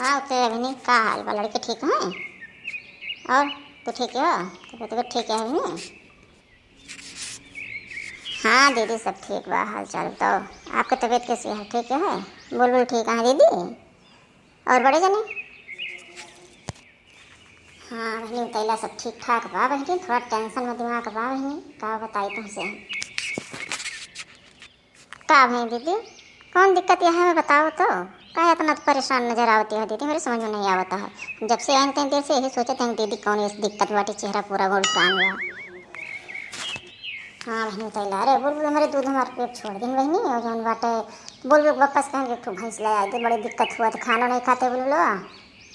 हाँ तेरे अभिनी का हाल बा? लड़के ठीक हैं? और तू ठीक है? तबीयत ठीक है अभिनी? हाँ दीदी सब ठीक बा। हाल चाल तो आपकी तबीयत कैसी है? ठीक है? बुलबुल ठीक है दीदी? और बड़े जने? हाँ बहनी तैला सब ठीक ठाक बा बहनी। थोड़ा टेंशन में दिमाग बा बहनी। का बताई तुमसे? का भाई दीदी कौन दिक्कत यहाँ है बताओ तो। का इतना परेशान नजर आवती है दीदी? मेरे समझ में नहीं आवता है। जब से आए थे देर से यही सोचे थे दीदी कौन इस दिक्कत बाटी चेहरा पूरा गुलसान हुआ। हाँ बहनी तैला अरे बुलबुल हमारे दूध हमारे पेट छोड़ दिन बहनी। और जौन बाटे बुलबुल वापस कहें एक ठो भैंस ले आए थे। बड़ी दिक्कत हुआ था, खाना नहीं खाते बुलबुलवा।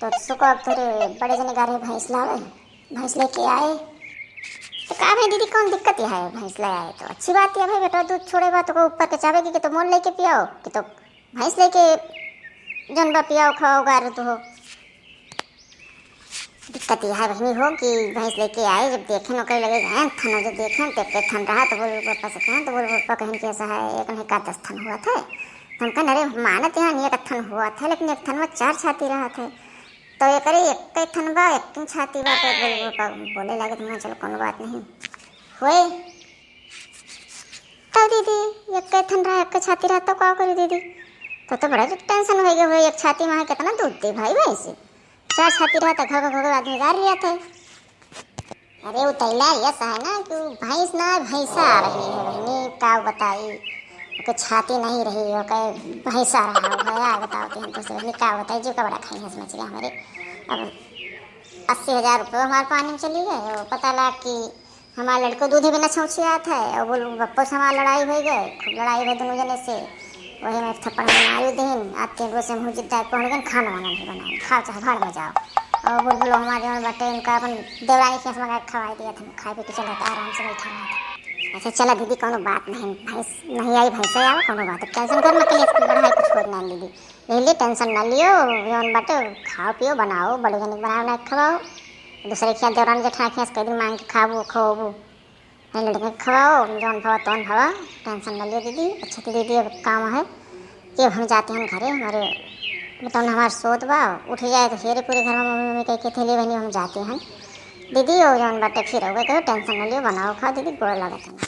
तो सुको अब तेरे बड़े जने गारे भैंस लावे, भैंस लेके आए। तो कहा भाई दीदी कौन दिक्कत है? भैंस ले आए तो अच्छी बात है भाई। बेटा दूध छोड़ेगा तो को ऊपर के चावेगी कि तो मोल लेके पियाओ कि तो भैंस लेके जनबा पियाओ खाओ गार तो हो। दिक्कत यह है बहनी हो कि भैंस लेके आए जब देखे न कहीं लगे गए थन, जब देखे तो पे थन रहा तो बोल पापा से कहें तो बोल पापा कहें कैसा है एक नहीं का 10 थन हुआ था। तो हम कहें अरे मानत यहाँ नहीं एक थन हुआ था लेकिन एक थन में 4 छाती रहा था। तो ये करे एक थन बा एक छाती बा। तो पापा बोले लगे तो चलो कोनो बात नहीं हुए। तो दीदी एक थन रहा एक छाती रहा तो क्या करी दीदी? तो बड़ा टेंशन हो गया। एक छाती में कितना दूध दे भाई भैंस? 4 छाती रहा था घोघ आदमी गार लिया था। अरे वो तैला ऐसा है ना कि भैंस ना भैंसा आ रही है बहनी। का बताई ओके छाती नहीं रही ओके भैंसा रहा गया। बताओ तो हम तो बहनी क्या बताई जो का बड़ा खाई है समझ गया हमारे। अब 80,000 रुपये हमारे पानी में चली गए। और पता लगा कि हमारे लड़को दूध भी न छौछी आता है। और बोल बप्पो से हमारी लड़ाई हो गई, खूब लड़ाई हुई दोनों जने से। वही मैं थप्पड़ मारू दिन आते रोज से मुँह जिद्दा पहुँच गए खाना वाना नहीं बनाए खाओ चाहे घर में जाओ। और बुलबुल हमारे जो बटे उनका अपन देवरानी के मंगा खवा दिया था। खाए पी के चला था आराम से बैठा रहा था। अच्छा चला दीदी कोनो बात नहीं, भैंस नहीं आई भैंसा आओ कोनो बात टेंशन कर मत लिए बढ़ाई कुछ छोड़ना है दीदी। ले टेंशन ना लियो जौन बाटे खाओ पियो बनाओ बड़े जन बनाओ ना खवाओ। दूसरे ख्याल देवरानी जेठा खियास कई दिन मांग के खाबो खोबो लड़के खवाओ जौन भवा तौन भवा। टेंशन ना लियो दीदी। अच्छा तो दीदी अब काम है कि हम जाते हैं घरे हमारे तो हमारे सोत बा उठ जाए तो फिर पूरे घर में मम्मी मम्मी कह के थे ले बहनी हम जाते हैं दीदी। हो जौन बाटे फिर हो गए कहो टेंशन न लियो बनाओ खाओ दीदी गोड़ लगा था।